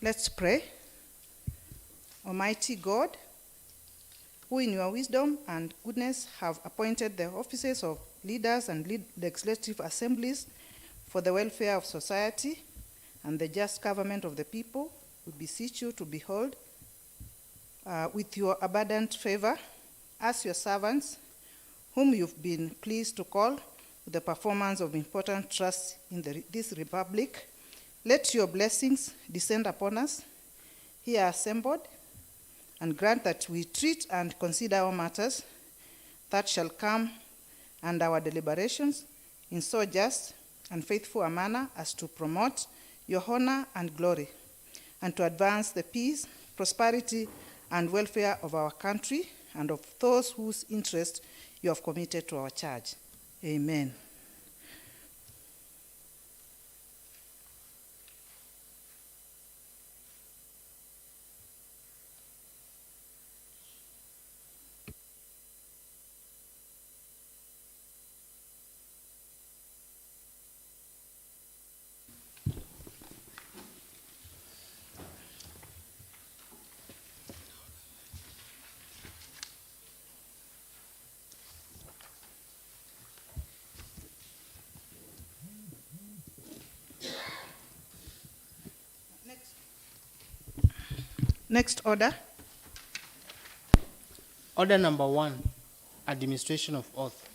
Let's pray. Almighty God, who in your wisdom and goodness have appointed the offices of leaders and legislative assemblies for the welfare of society and the just government of the people, we beseech you to behold with your abundant favor as your servants, whom you've been pleased to call to the performance of important trusts in this republic. Let your blessings descend upon us here assembled, and grant that we treat and consider all matters that shall come and our deliberations in so just and faithful a manner as to promote your honor and glory, and to advance the peace, prosperity, and welfare of our country and of those whose interest you have committed to our charge. Amen. Next order. Order number 1, administration of oath.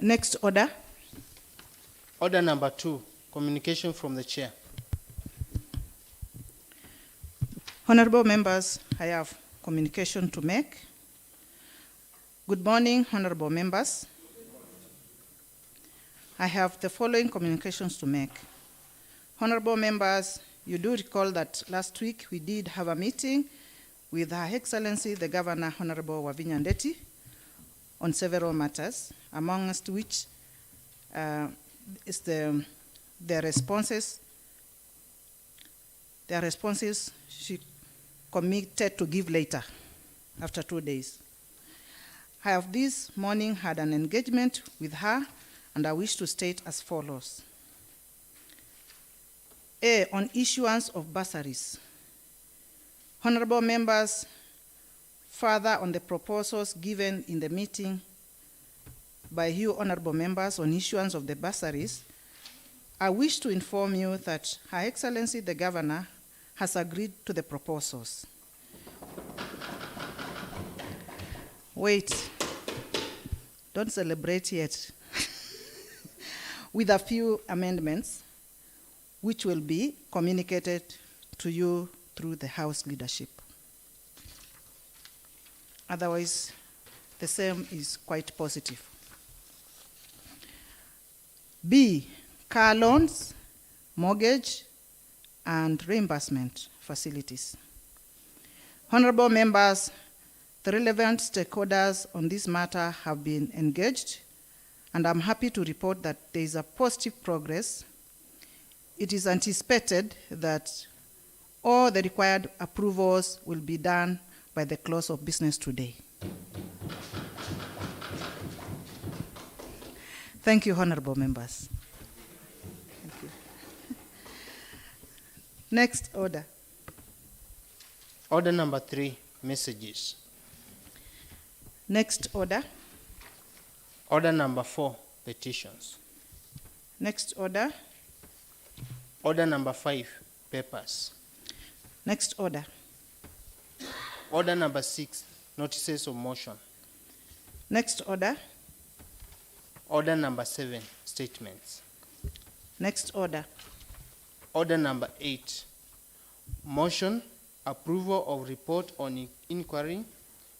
Next order. Order number 2, communication from the chair. Honorable members, I have communication to make. Good morning, honorable members. I have the following communications to make. Honorable members, you do recall that last week we did have a meeting with Her Excellency the Governor, Honorable Wavinya Ndeti, on several matters, amongst which is the responses she committed to give later, after 2 days. I have this morning had an engagement with her, and I wish to state as follows. A, on issuance of bursaries. Honorable members, further on the proposals given in the meeting by you honorable members on issuance of the bursaries, I wish to inform you that Her Excellency the Governor has agreed to the proposals. Wait, don't celebrate yet. With a few amendments, which will be communicated to you through the House leadership. Otherwise, the same is quite positive. B, car loans, mortgage, and reimbursement facilities. Honorable members, the relevant stakeholders on this matter have been engaged, and I'm happy to report that there is a positive progress. It is anticipated that all the required approvals will be done by the close of business today. Thank you, honorable members. Thank you. Next order. Order number 3, messages. Next order. Order number 4, petitions. Next order. Order number 5, papers. Next order. Order number 6, notices of motion. Next order. Order number 7, statements. Next order. Order number 8, motion, approval of report on inquiry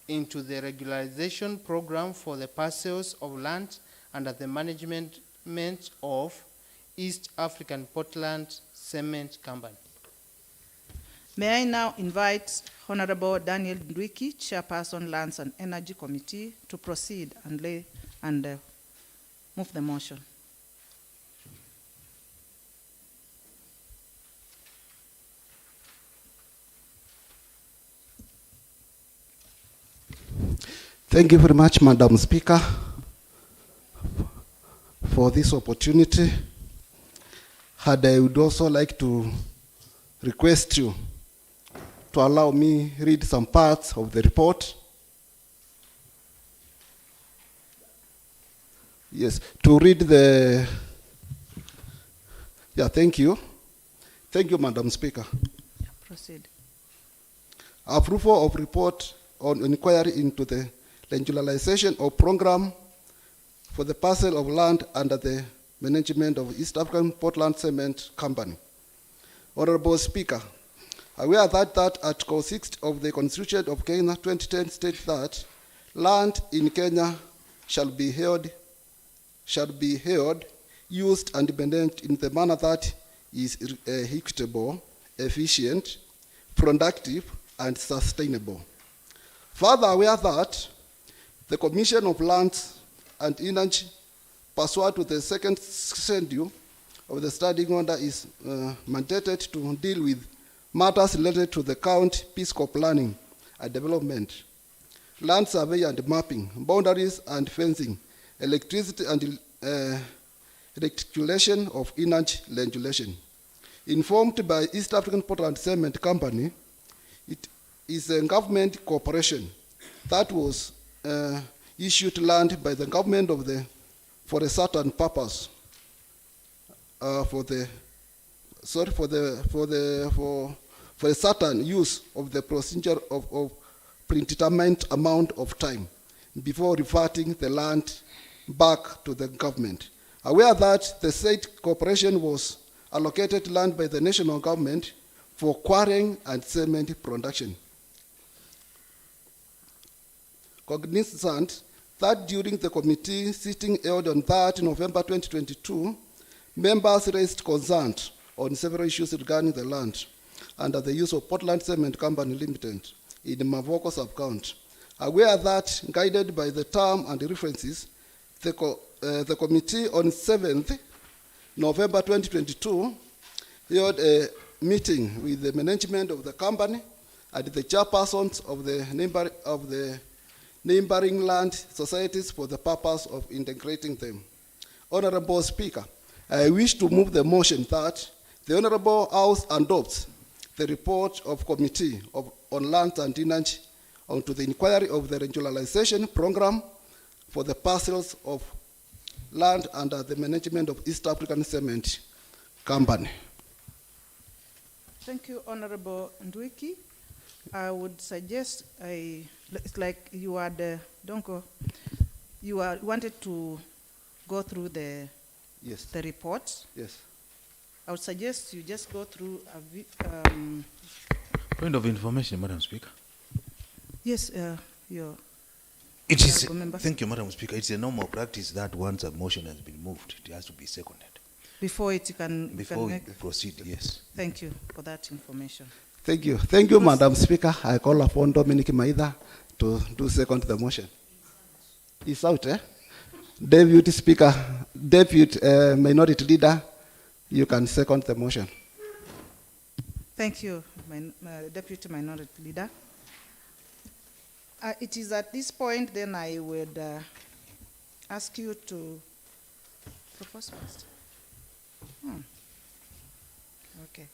into the regularization program for the parcels of land under the management of East African Portland Cement Company. May I now invite Honorable Daniel Ndwiki, Chairperson, Lands and Energy Committee, to proceed and move the motion. Thank you very much, Madam Speaker, for this opportunity. and I would also like to request you to allow me read some parts of the report. Yes, to read the, yeah, thank you. Thank you, Madam Speaker. Proceed. Approval of report on inquiry into the regionalization of program for the parcel of land under the management of East African Portland Cement Company. Honorable Speaker, aware that Article 6 of the Constitution of Kenya 2010 states that land in Kenya shall be held, used and managed in the manner that is equitable, efficient, productive, and sustainable. Further aware that the Commission of Lands and Energy, pursuant to the second schedule of the standing order, is mandated to deal with matters related to the county fiscal planning and development, land survey and mapping, boundaries and fencing, electricity and reticulation of energy legislation. Informed by East African Portland Cement Company, it is a government corporation that was issued land by the government for a certain purpose, for a certain use of the procedure of predetermined amount of time before reverting the land back to the government. Aware that the said corporation was allocated land by the national government for quarrying and cement production. Cognizant that during the committee sitting held on 3rd November 2022, members raised concerns on several issues regarding the land under the use of Portland Cement Company Limited in the Machakos sub-county. Aware that, guided by the term and the references, the committee on 7th November 2022 held a meeting with the management of the company and the chairpersons of the neighboring land societies for the purpose of integrating them. Honorable Speaker, I wish to move the motion that the Honorable House adopts the report of Committee on Land and Energy onto the inquiry of the regionalization program for the parcels of land under the management of East African Cement Company. Thank you, Honorable Ndwiki. I would suggest, it's like you had, Donko, you wanted to go through the report. Yes. I would suggest you just go through Point of information, Madam Speaker. Yes, your It is, member. thank you, Madam Speaker. It's a normal practice that once a motion has been moved, it has to be seconded. Before it can Before we proceed, yes. Thank you for that information. Thank you. Thank you, Madam Speaker. I call upon Dominic Maida to do second the motion. He's out, eh? Deputy Speaker, Deputy Minority Leader, you can second the motion. Thank you, Deputy Minority Leader. It is at this point, then I would ask you to propose first. Okay.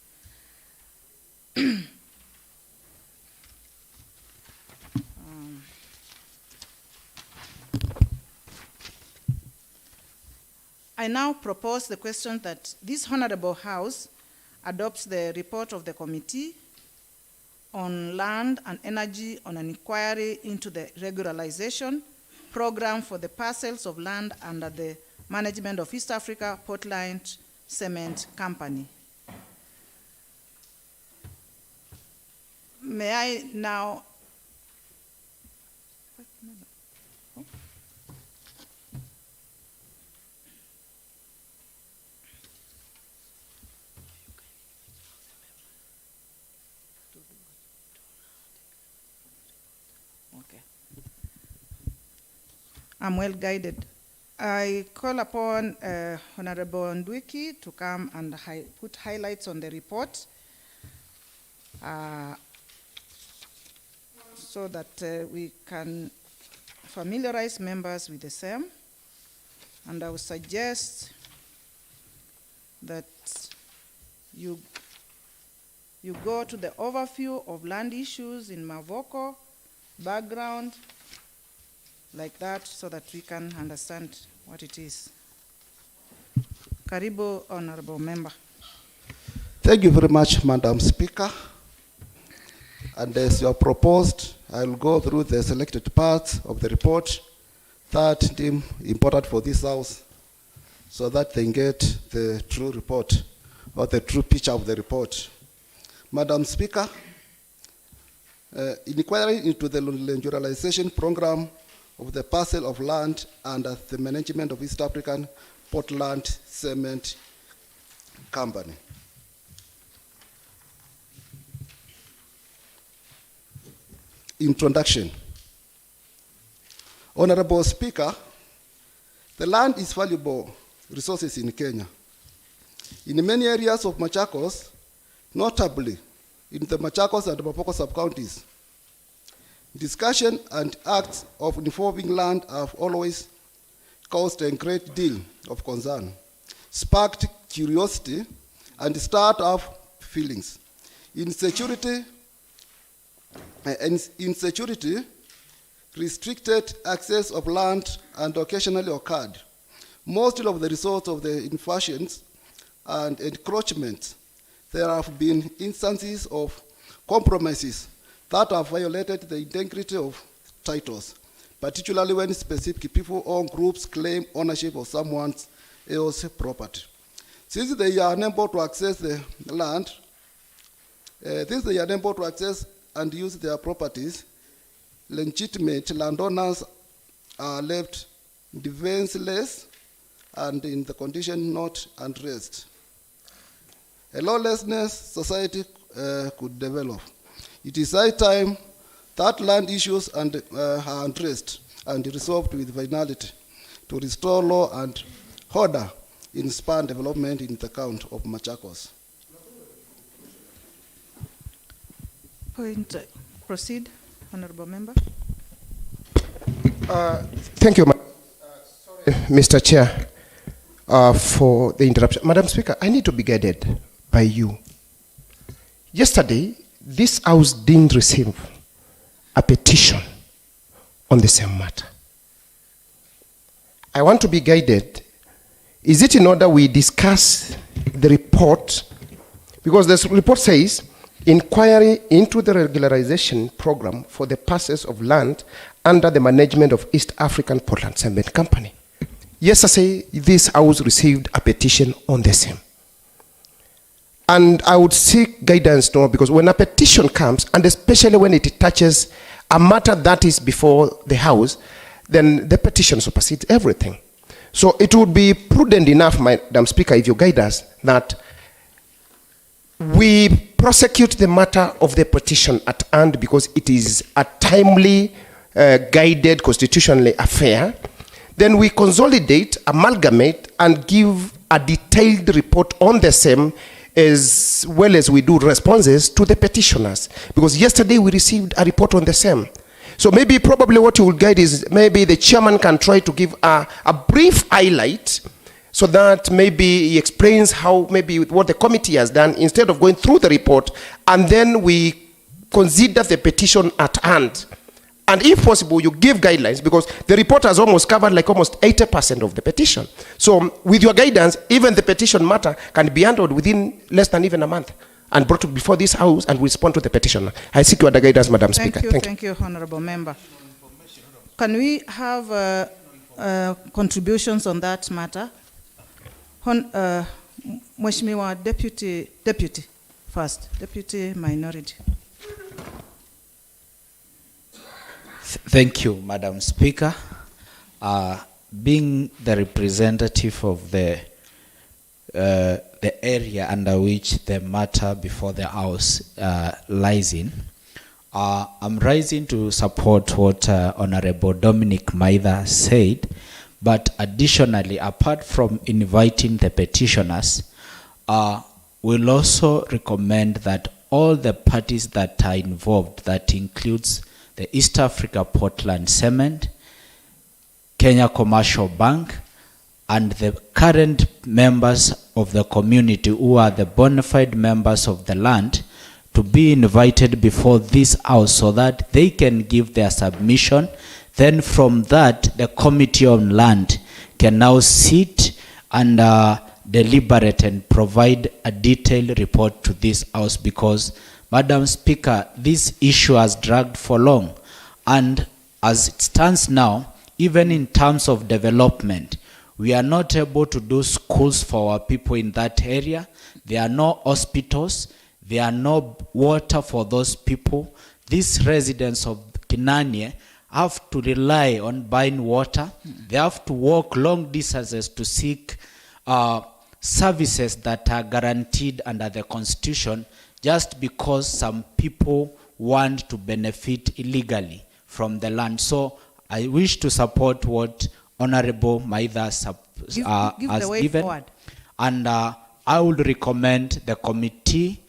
I now propose the question that this Honorable House adopts the report of the Committee on Land and Energy on an inquiry into the regularization program for the parcels of land under the management of East Africa Portland Cement Company. May I now I'm well guided. I call upon Honorable Ndwiki to come and put highlights on the report so that we can familiarize members with the same. And I would suggest that you go to the overview of land issues in Mavoko, background, like that, so that we can understand what it is. Karibu, Honorable Member. Thank you very much, Madam Speaker. And as you have proposed, I will go through the selected parts of the report that deem important for this House, so that they get the true report or the true picture of the report. Madam Speaker, inquiry into the regionalization program of the parcel of land under the management of East African Portland Cement Company. Introduction. Honorable Speaker, the land is valuable resources in Kenya. In many areas of Machakos, notably in the Machakos and Mapoko sub-counties, discussion and acts of involving land have always caused a great deal of concern, sparked curiosity, and stirred up feelings. Insecurity, restricted access of land, and occasionally occurred. Most of the results of the invasions and encroachments, there have been instances of compromises that have violated the integrity of titles, particularly when specific people or groups claim ownership of someone else's property. Since they are unable to access the land, and use their properties, legitimate landowners are left defenseless and in the condition not addressed. A lawlessness society could develop. It is high time that land issues are addressed and resolved with finality to restore law and order in span development in the county of Machakos. Point. Proceed, Honorable Member. Thank you, Mr. Chair, for the interruption. Madam Speaker, I need to be guided by you. Yesterday, this House didn't receive a petition on the same matter. I want to be guided. Is it in order we discuss the report? Because this report says, inquiry into the regularization program for the parcels of land under the management of East African Portland Cement Company. Yesterday, this House received a petition on the same. And I would seek guidance now, because when a petition comes, and especially when it touches a matter that is before the House, then the petition supersedes everything. So it would be prudent enough, Madam Speaker, if you guide us, that we prosecute the matter of the petition at hand, because it is a timely, guided, constitutionally affair. Then we consolidate, amalgamate, and give a detailed report on the same, as well as we do responses to the petitioners. Because yesterday we received a report on the same. So maybe probably what you will guide is, maybe the chairman can try to give a brief highlight, so that maybe he explains how, maybe what the committee has done, instead of going through the report, and then we consider the petition at hand. And if possible, you give guidelines, because the report has almost covered like almost 80% of the petition. So with your guidance, even the petition matter can be handled within less than even a month and brought before this House and respond to the petitioner. I seek your guidance, Madam Speaker. Thank you, Honorable Member. Can we have contributions on that matter? Mheshimiwa Deputy first, Deputy Minority. Thank you, Madam Speaker. Being the representative of the area under which the matter before the House lies in, I'm rising to support what Honorable Dominic Maitha said, but additionally, apart from inviting the petitioners, we'll also recommend that all the parties that are involved, that includes the East Africa Portland Cement, Kenya Commercial Bank, and the current members of the community who are the bona fide members of the land to be invited before this house so that they can give their submission. Then from that, the Committee on Land can now sit and deliberate and provide a detailed report to this house, because, Madam Speaker, this issue has dragged for long. And as it stands now, even in terms of development, we are not able to do schools for our people in that area. There are no hospitals. There are no water for those people. These residents of Kinanie have to rely on buying water. They have to walk long distances to seek services that are guaranteed under the Constitution, just because some people want to benefit illegally from the land. So I wish to support what Honorable Maitha has given. Forward. And I would recommend the committee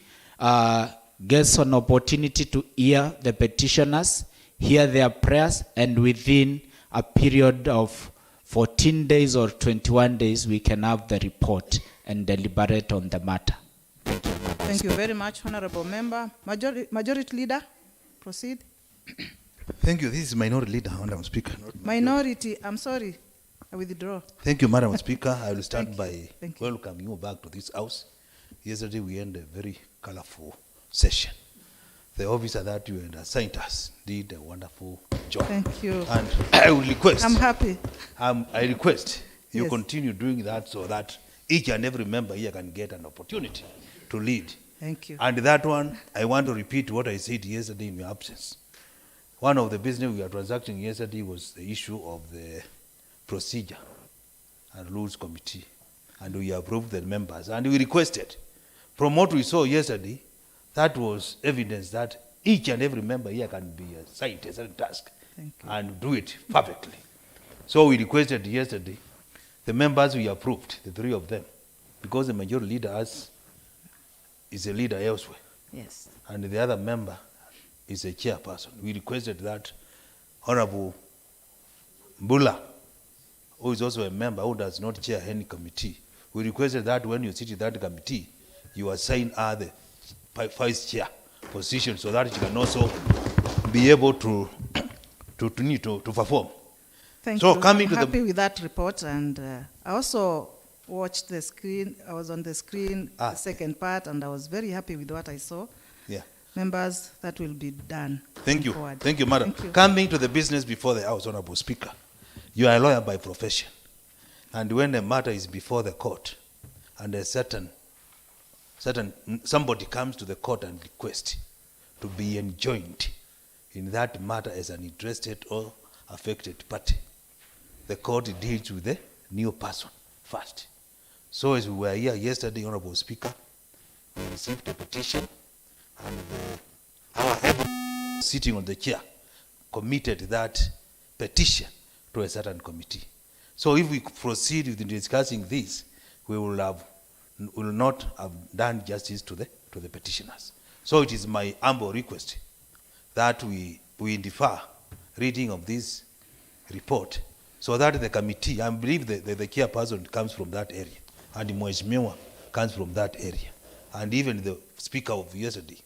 gets an opportunity to hear the petitioners, hear their prayers, and within a period of 14 days or 21 days, we can have the report and deliberate on the matter. Thank you very much, Honorable Member. Majority Leader, proceed. Thank you. This is Minority Leader, Madam Speaker. Minority, I'm sorry, I withdraw. Thank you, Madam Speaker. I will start by Thank you. welcoming you back to this house. Yesterday we ended a very colorful session. The officer that you had assigned us did a wonderful job. Thank you. And I will request. I'm happy. I request you Yes. continue doing that so that each and every member here can get an opportunity to lead. Thank you. And that one, I want to repeat what I said yesterday in your absence. One of the business we were transacting yesterday was the issue of the procedure and rules committee. And we approved the members. And we requested, from what we saw yesterday, that was evidence that each and every member here can be assigned a certain task and do it perfectly. So we requested yesterday, the members we approved, the three of them, because the majority leader is a leader elsewhere. Yes. And the other member is a chairperson. We requested that Honorable Mbula, who is also a member who does not chair any committee, we requested that when you sit in that committee, you assign her the vice chair position so that she can also be able to perform. Thank So you. coming I'm to the- happy with that report, and I also watched the screen. I was on the screen, the second part, and I was very happy with what I saw. Yeah. Members, that will be done. Thank you. Forward. Thank you, Madam. Thank you. Coming to the business before the House, Honorable Speaker, you are a lawyer by profession. And when a matter is before the court, and a certain somebody comes to the court and requests to be enjoined in that matter as an interested or affected party, the court deals with the new person first. So as we were here yesterday, Honorable Speaker, we received a petition, and our head sitting on the chair committed that petition to a certain committee. So if we proceed with discussing this, we will not have done justice to the petitioners. So it is my humble request that we defer reading of this report so that the committee, I believe the chairperson comes from that area, and the Mheshimiwa comes from that area, and even the speaker of yesterday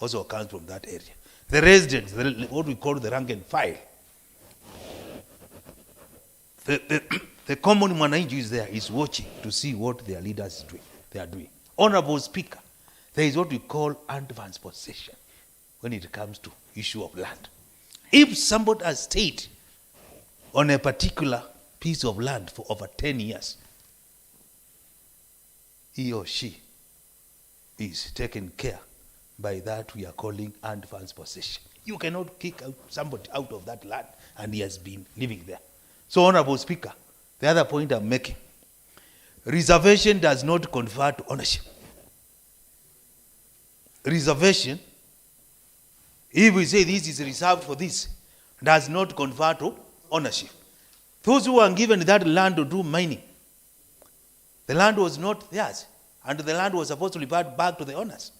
also comes from that area. The residents, what we call the rank and file, the common mwananchi is there, is watching to see what their leaders are doing. Honorable Speaker, there is what we call advance possession when it comes to issue of land. If somebody has stayed on a particular piece of land for over 10 years, he or she is taken care by that we are calling advance possession. You cannot kick out somebody out of that land and he has been living there. So, Honorable Speaker, the other point I'm making, reservation does not confer to ownership. Reservation, if we say this is reserved for this, does not confer to ownership. Those who are given that land to do mining, the land was not theirs, and the land was supposed to revert back to the owners.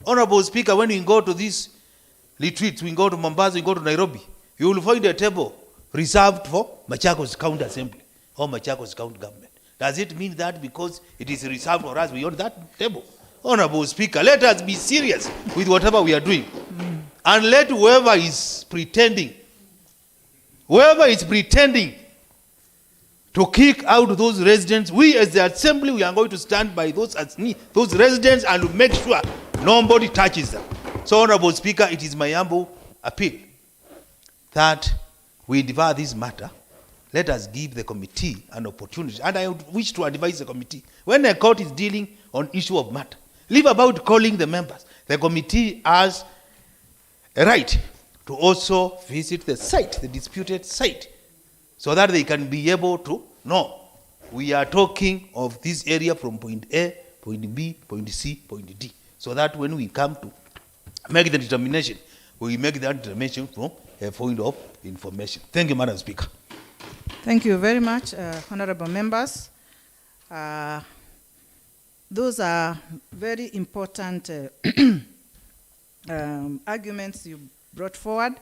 Honorable Speaker, when we go to these retreats, we go to Mombasa, we go to Nairobi, you will find a table reserved for Machakos County Assembly or Machakos County Government. Does it mean that because it is reserved for us beyond that table? Honorable Speaker, let us be serious with whatever we are doing. And let whoever is pretending to kick out those residents, we as the assembly, we are going to stand by those residents and make sure nobody touches them. So, Honorable Speaker, it is my humble appeal that we devour this matter. Let us give the committee an opportunity. And I wish to advise the committee, when the court is dealing on issue of matter, leave about calling the members. The committee has a right to also visit the site, the disputed site, so that they can be able to know we are talking of this area from point A, point B, point C, point D, so that when we come to make the determination, we make that determination from a point of information. Thank you, Madam Speaker. Thank you very much, honorable members. Those are very important arguments you brought forward.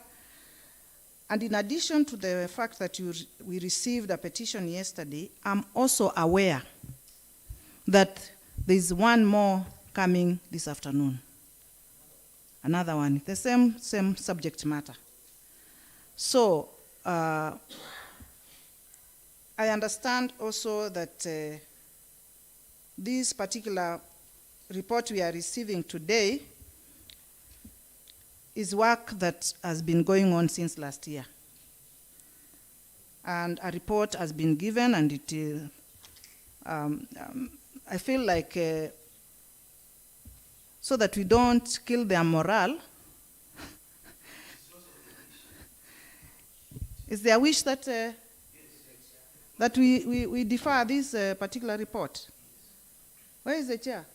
And in addition to the fact that we received a petition yesterday, I'm also aware that there's one more coming this afternoon. Another one, the same subject matter. So, I understand also that this particular report we are receiving today is work that has been going on since last year. And a report has been given, and it is, I feel like, so that we don't kill their morale, is there a wish that that we defer this particular report? Where is the chair?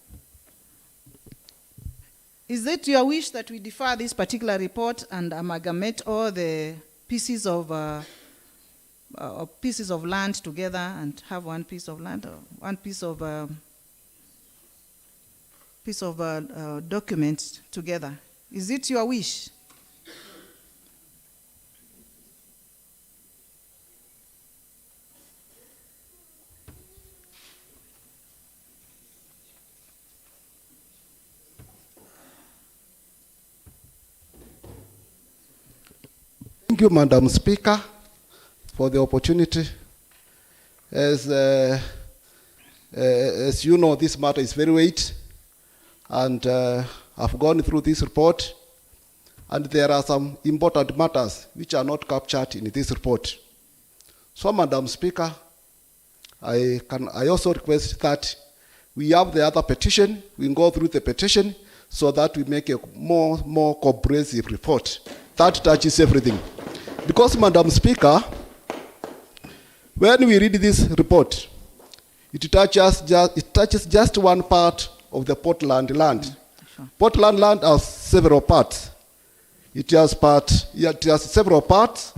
Is it your wish that we defer this particular report and amalgamate all the pieces of land together and have one piece of land, or one piece of document together? Is it your wish? Thank you, Madam Speaker, for the opportunity. As you know, this matter is very weighty, and I've gone through this report, and there are some important matters which are not captured in this report. So, Madam Speaker, I also request that we have the other petition, we can go through the petition so that we make a more comprehensive report that touches everything. Because, Madam Speaker, when we read this report, it touches just one part of the Portland land. Sure. Portland land has several parts. It has several parts.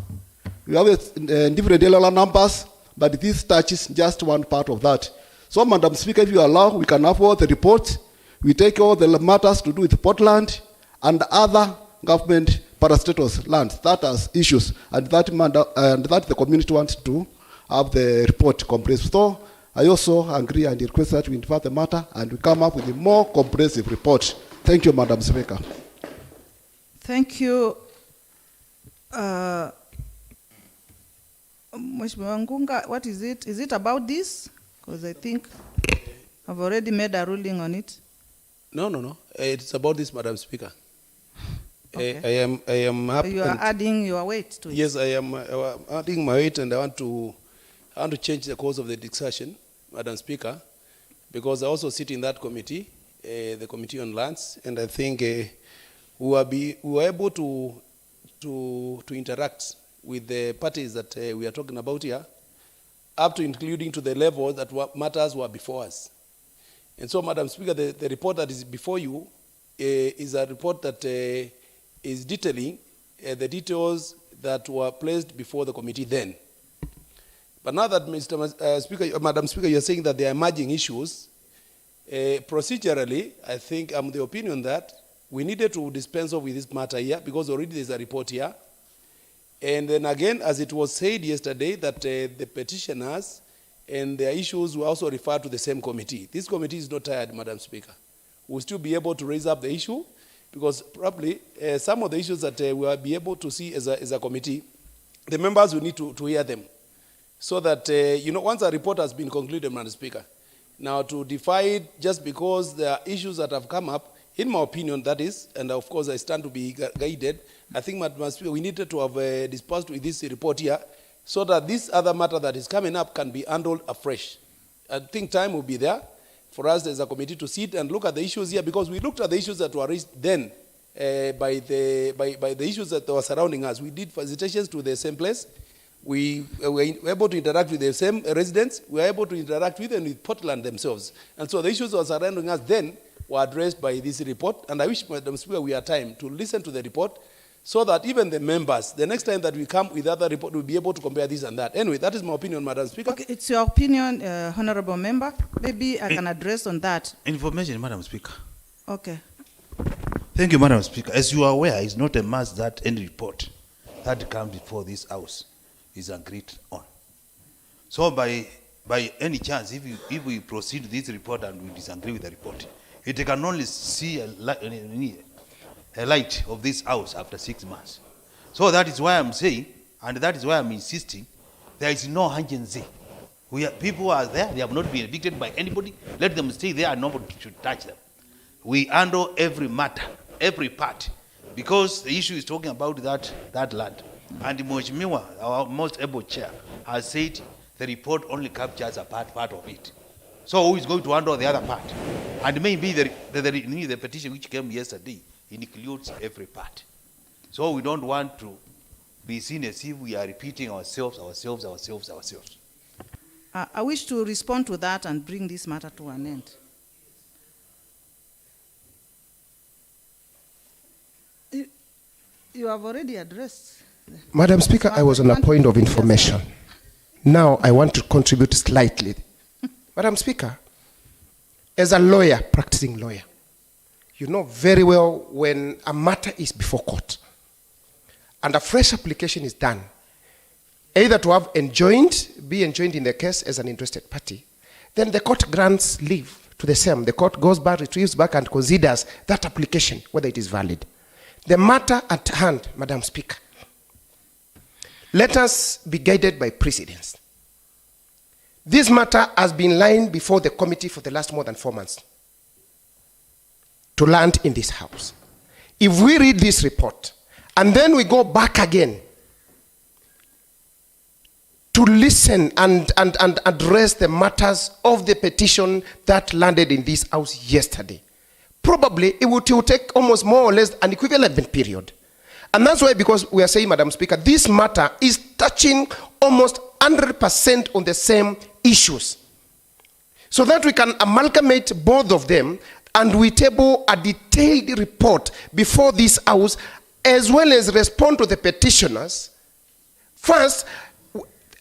We have different LLR numbers, but this touches just one part of that. So, Madam Speaker, if you allow, we can have all the reports. We take all the matters to do with Portland and other government parastatus lands that has issues, and that the community wants to have the report comprehensive. So I also agree and request that we defer the matter and we come up with a more comprehensive report. Thank you, Madam Speaker. Thank you. Mheshimiwa Ngunga, what is it? Is it about this? Because I think I've already made a ruling on it. No. It's about this, Madam Speaker. Okay. I am happy. You are adding your weight to it. Yes, I am adding my weight, and I want to change the course of the discussion, Madam Speaker, because I also sit in that committee, the Committee on Lands, and I think we were able to interact with the parties that we are talking about here, up to including to the level that matters were before us. And so, Madam Speaker, the report that is before you is a report that is detailing the details that were placed before the committee then. But now that, Madam Speaker, you're saying that there are emerging issues, procedurally, I think I'm the opinion that we needed to dispense with this matter here because already there's a report here. And then again, as it was said yesterday, that the petitioners and their issues were also referred to the same committee. This committee is not tired, Madam Speaker. We'll still be able to raise up the issue, because probably some of the issues that we will be able to see as a committee, the members will need to hear them. So that, once a report has been concluded, Madam Speaker, now to divide just because there are issues that have come up, in my opinion, that is, and of course I stand to be guided, I think, Madam Speaker, we needed to have disposed with this report here, so that this other matter that is coming up can be handled afresh. I think time will be there for us as a committee to sit and look at the issues here, because we looked at the issues that were raised then by the issues that were surrounding us. We did visitations to the same place. We were able to interact with the same residents. We were able to interact with them with Portland themselves. And so the issues that were surrounding us then were addressed by this report. And I wish, Madam Speaker, we had time to listen to the report, so that even the members, the next time that we come with other report, we'll be able to compare this and that. Anyway, that is my opinion, Madam Speaker. Okay, it's your opinion, Honorable Member. Maybe I can address on that. Information, Madam Speaker. Okay. Thank you, Madam Speaker. As you are aware, it's not a must that any report that comes before this House is agreed on. So by any chance, if we proceed with this report and we disagree with the report, it can only see a light of this House after 6 months. So that is why I'm saying, and that is why I'm insisting, there is no urgency. People are there, they have not been evicted by anybody. Let them stay there and nobody should touch them. We handle every matter, every part, because the issue is talking about that land. And Mheshimiwa, our most able chair, has said the report only captures a part of it. So who is going to handle the other part? And maybe the petition which came yesterday includes every part. So we don't want to be seen as if we are repeating ourselves. I wish to respond to that and bring this matter to an end. You have already addressed. Madam Speaker, I was on a point of information. Now I want to contribute slightly. Madam Speaker, as a lawyer, practicing lawyer, you know very well when a matter is before court and a fresh application is done, either to have be enjoined in the case as an interested party, then the court grants leave to the same. The court goes back, retrieves back, and considers that application, whether it is valid. The matter at hand, Madam Speaker, let us be guided by precedents. This matter has been lying before the committee for the last more than 4 months to land in this House. If we read this report and then we go back again to listen and address the matters of the petition that landed in this House yesterday, probably it will take almost more or less an equivalent period. And that's why, because we are saying, Madam Speaker, this matter is touching almost 100% on the same issues, so that we can amalgamate both of them and we table a detailed report before this House, as well as respond to the petitioners. First,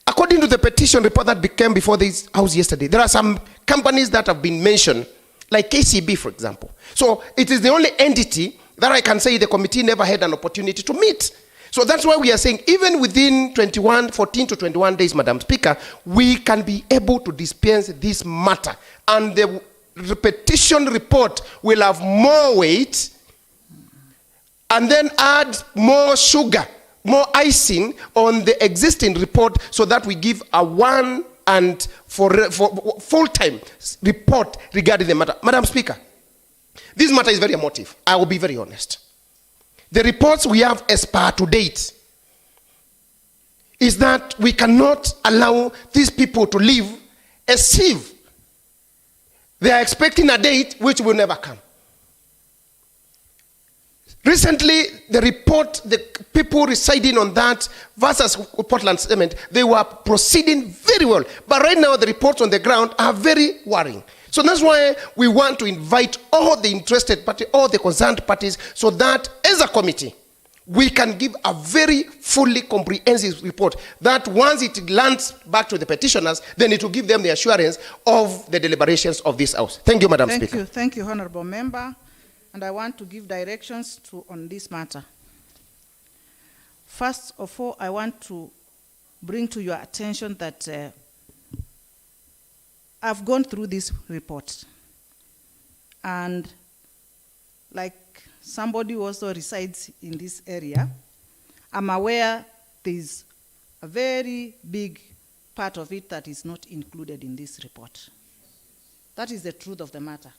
according to the petition report that came before this House yesterday, there are some companies that have been mentioned, like KCB, for example. So it is the only entity that I can say the committee never had an opportunity to meet. So that's why we are saying, even within 14 to 21 days, Madam Speaker, we can be able to dispense this matter. And the petition report will have more weight, and then add more sugar, more icing on the existing report, so that we give a one and for full-time report regarding the matter. Madam Speaker, this matter is very emotive. I will be very honest. The reports we have as per to date is that we cannot allow these people to live as if they are expecting a date which will never come. Recently, the report, the people residing on that versus Portland Cement, they were proceeding very well. But right now, the reports on the ground are very worrying. So that's why we want to invite all the interested parties, all the concerned parties, so that as a committee, we can give a very fully comprehensive report that once it lands back to the petitioners, then it will give them the assurance of the deliberations of this House. Thank you, Madam Speaker. Thank you, Honorable Member. And I want to give directions on this matter. First of all, I want to bring to your attention that I've gone through this report, and like somebody who also resides in this area, I'm aware there's a very big part of it that is not included in this report. That is the truth of the matter.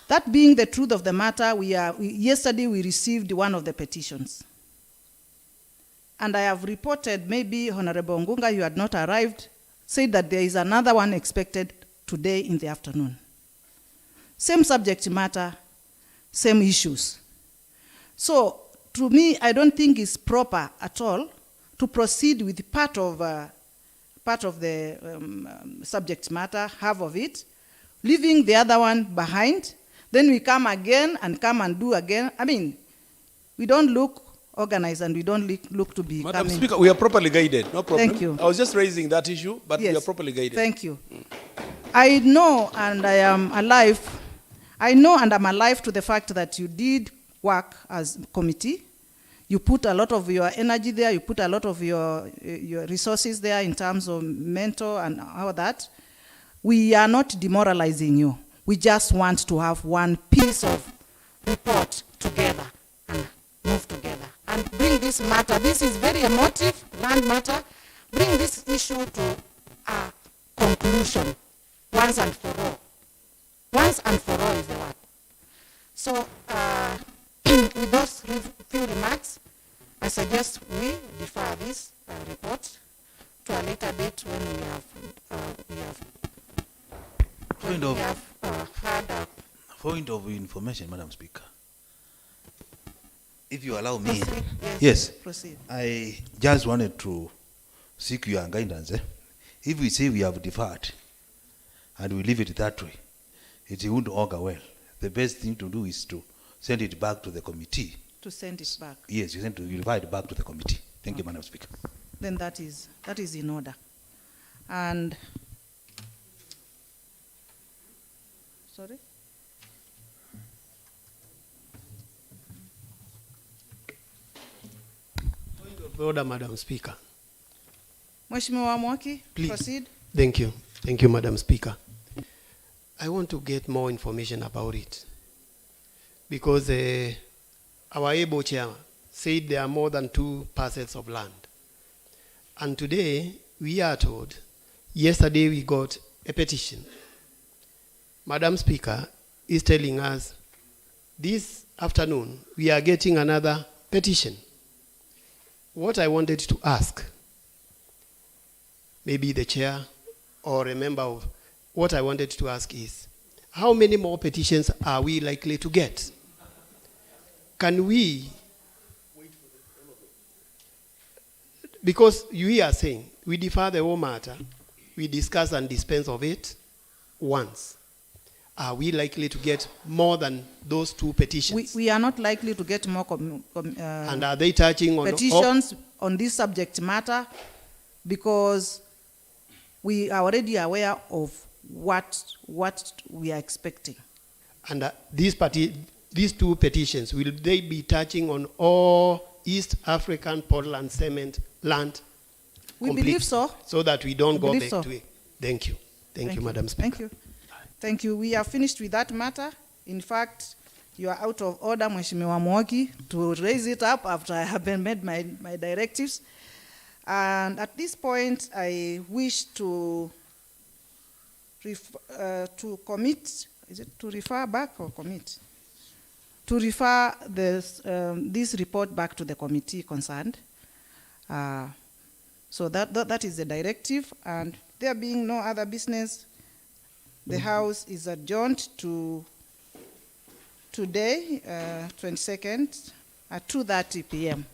That being the truth of the matter, yesterday we received one of the petitions. And I have reported, maybe Honorable Ngunga, you had not arrived, said that there is another one expected today in the afternoon. Same subject matter, same issues. So, to me, I don't think it's proper at all to proceed with part of the subject matter, half of it, leaving the other one behind. Then we come again and come and do again. I mean, we don't look organized and we don't look to be Madam coming. Speaker, we are properly guided, no problem. Thank you. I was just raising that issue, but we Yes. are properly guided. Thank you. I know and I am alive. I know and I'm alive to the fact that you did work as a committee. You put a lot of your energy there. You put a lot of your resources there in terms of mentor and all that. We are not demoralizing you. We just want to have one piece of report together and move together and bring this matter. This is very emotive, land matter. Bring this issue to a conclusion once and for all. Once and for all is the word. So, with those few remarks, I suggest we defer this report to a later date when we have had a Point of information, Madam Speaker. If you allow me. proceed. Yes. Proceed. I just wanted to seek your guidance. If we say we have deferred and we leave it that way, it won't augur well. The best thing to do is to send it back to the committee. To send it back. Yes, you refer it back to the committee. Thank you, Madam Speaker. Then that is in order. And sorry? Point of order, Madam Speaker. Mheshimiwa Mwaki, Please. proceed. Thank you. Thank you, Madam Speaker. I want to get more information about it because our able chairman said there are more than 2 parcels of land. And today, we are told, yesterday we got a petition. Madam Speaker is telling us this afternoon we are getting another petition. What I wanted to ask, maybe the chair or a member of, what I wanted to ask is, how many more petitions are we likely to get? Can we, because you are saying, we defer the whole matter, we discuss and dispense of it once. Are we likely to get more than those 2 petitions? We are not likely to get more And are they touching on petitions on this subject matter because we are already aware of what we are expecting. And these 2 petitions, will they be touching on all East African Portland cement land? We completely, believe so. So that we don't We go believe back so. to it. Thank you. Thank you, Madam Speaker. Thank you. Thank you. We are finished with that matter. In fact, you are out of order, Mheshimiwa Mwoki, to raise it up after I have made my directives. And at this point, I wish to commit, is it to refer back or commit? To refer this report back to the committee concerned. So that is the directive, and there being no other business, the House is adjourned to today, 22nd, at 2:30 p.m.